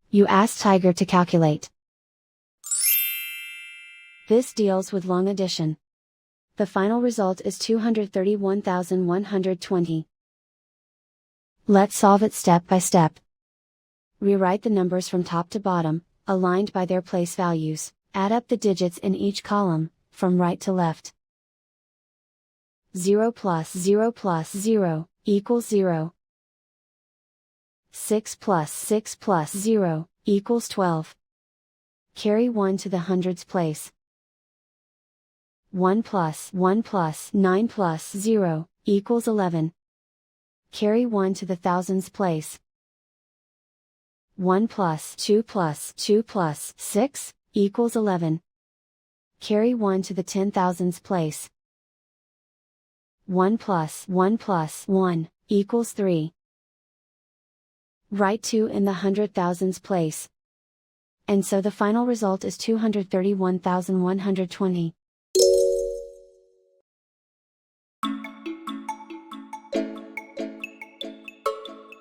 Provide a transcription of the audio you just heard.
You ask Tiger to calculate. This deals with long addition. The final result is 231,120. Let's solve it step by step. Rewrite the numbers from top to bottom, aligned by their place values. Add up the digits in each column, from right to left. 0 plus 0 plus 0, equals 0. 6 plus 6 plus 0, equals 12. Carry 1 to the hundreds place. 1 plus 9 plus 0, equals 11. Carry 1 to the thousands place. 1 plus 2 plus 6, equals 11. Carry 1 to the 10,000s place. 1 plus 1, equals 3. Write 2 in the 100,000s place. And so the final result is 231,120.